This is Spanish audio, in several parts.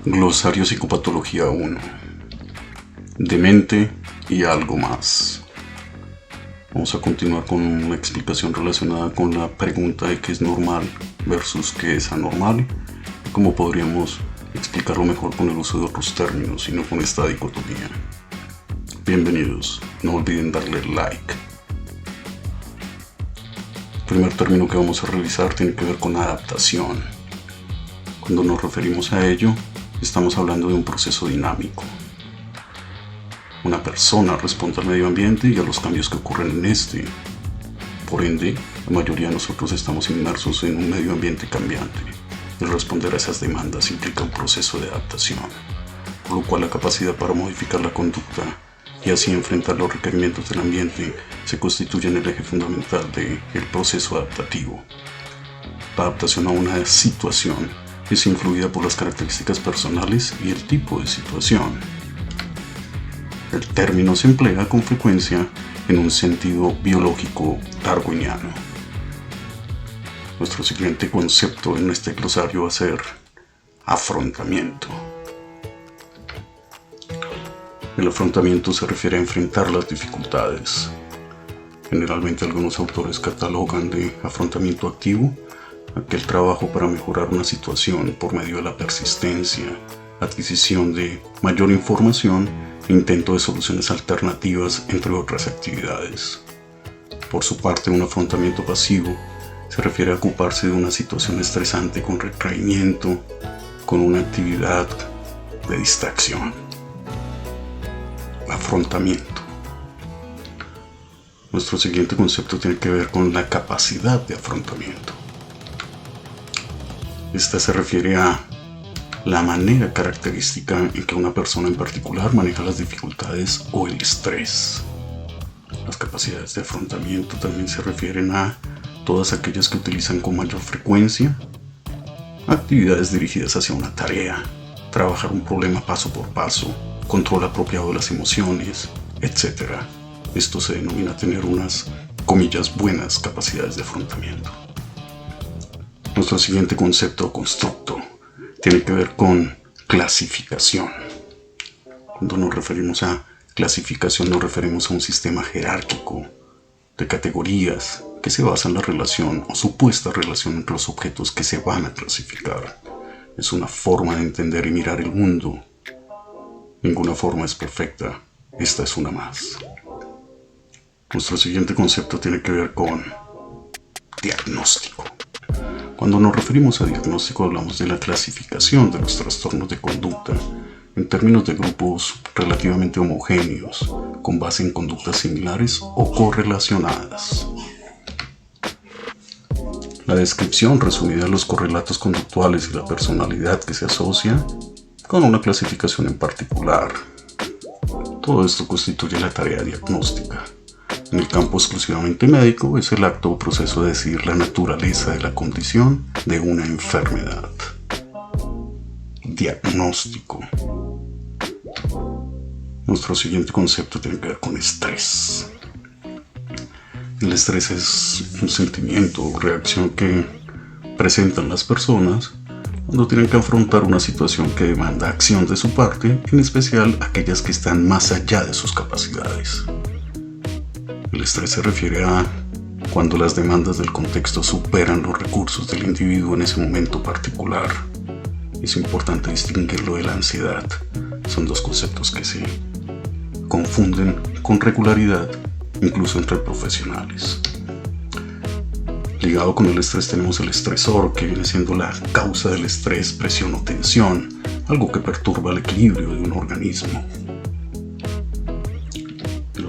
Glosario Psicopatología 1. Demente y algo más. Vamos a continuar con una explicación relacionada con la pregunta de qué es normal versus qué es anormal y cómo podríamos explicarlo mejor con el uso de otros términos y no con esta dicotomía. Bienvenidos, no olviden darle like. El primer término que vamos a revisar tiene que ver con adaptación. Cuando nos referimos a ello, estamos hablando de un proceso dinámico. Una persona responde al medio ambiente y a los cambios que ocurren en este. Por ende, la mayoría de nosotros estamos inmersos en un medio ambiente cambiante. El responder a esas demandas implica un proceso de adaptación, por lo cual la capacidad para modificar la conducta y así enfrentar los requerimientos del ambiente se constituye en el eje fundamental del proceso adaptativo. La adaptación a una situación es influida por las características personales y el tipo de situación. El término se emplea con frecuencia en un sentido biológico darwiniano. Nuestro siguiente concepto en este glosario va a ser afrontamiento. El afrontamiento se refiere a enfrentar las dificultades. Generalmente algunos autores catalogan de afrontamiento activo aquel trabajo para mejorar una situación por medio de la persistencia, adquisición de mayor información e intento de soluciones alternativas, entre otras actividades. Por su parte, un afrontamiento pasivo se refiere a ocuparse de una situación estresante con retraimiento, con una actividad de distracción. Afrontamiento. Nuestro siguiente concepto tiene que ver con la capacidad de afrontamiento. Esta se refiere a la manera característica en que una persona en particular maneja las dificultades o el estrés. Las capacidades de afrontamiento también se refieren a todas aquellas que utilizan con mayor frecuencia actividades dirigidas hacia una tarea, trabajar un problema paso por paso, control apropiado de las emociones, etc. Esto se denomina tener unas, comillas, buenas capacidades de afrontamiento. Nuestro siguiente concepto o constructo tiene que ver con clasificación. Cuando nos referimos a clasificación nos referimos a un sistema jerárquico de categorías que se basa en la relación o supuesta relación entre los objetos que se van a clasificar. Es una forma de entender y mirar el mundo. Ninguna forma es perfecta, esta es una más. Nuestro siguiente concepto tiene que ver con diagnóstico. Cuando nos referimos a diagnóstico hablamos de la clasificación de los trastornos de conducta en términos de grupos relativamente homogéneos, con base en conductas similares o correlacionadas. La descripción resumida de los correlatos conductuales y la personalidad que se asocia con una clasificación en particular. Todo esto constituye la tarea diagnóstica. En el campo exclusivamente médico es el acto o proceso de decidir la naturaleza de la condición de una enfermedad. Diagnóstico. Nuestro siguiente concepto tiene que ver con estrés. El estrés es un sentimiento o reacción que presentan las personas cuando tienen que afrontar una situación que demanda acción de su parte, en especial aquellas que están más allá de sus capacidades. El estrés se refiere a cuando las demandas del contexto superan los recursos del individuo en ese momento particular. Es importante distinguirlo de la ansiedad. Son dos conceptos que se confunden con regularidad, incluso entre profesionales. Ligado con el estrés tenemos el estresor, que viene siendo la causa del estrés, presión o tensión, algo que perturba el equilibrio de un organismo.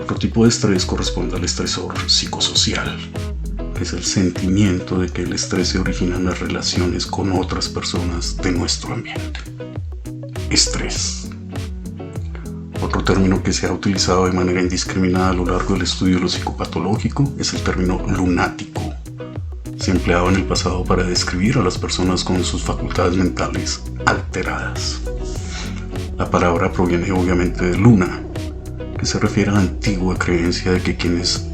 Otro tipo de estrés corresponde al estresor psicosocial, que es el sentimiento de que el estrés se origina en las relaciones con otras personas de nuestro ambiente. Estrés. Otro término que se ha utilizado de manera indiscriminada a lo largo del estudio de lo psicopatológico es el término lunático. Se empleaba en el pasado para describir a las personas con sus facultades mentales alteradas. La palabra proviene obviamente de luna, que se refiere a la antigua creencia de que quienes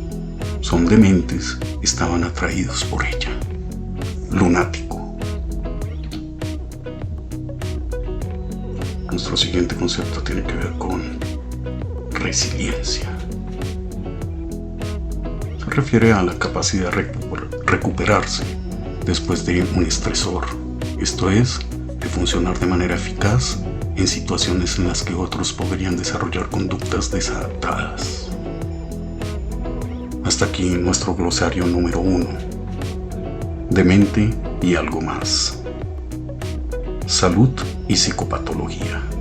son dementes estaban atraídos por ella. Lunático. Nuestro siguiente concepto tiene que ver con resiliencia. Se refiere a la capacidad de recuperarse después de un estresor, esto es, de funcionar de manera eficaz en situaciones en las que otros podrían desarrollar conductas desadaptadas. Hasta aquí nuestro glosario número 1, de mente y algo más. Salud y psicopatología.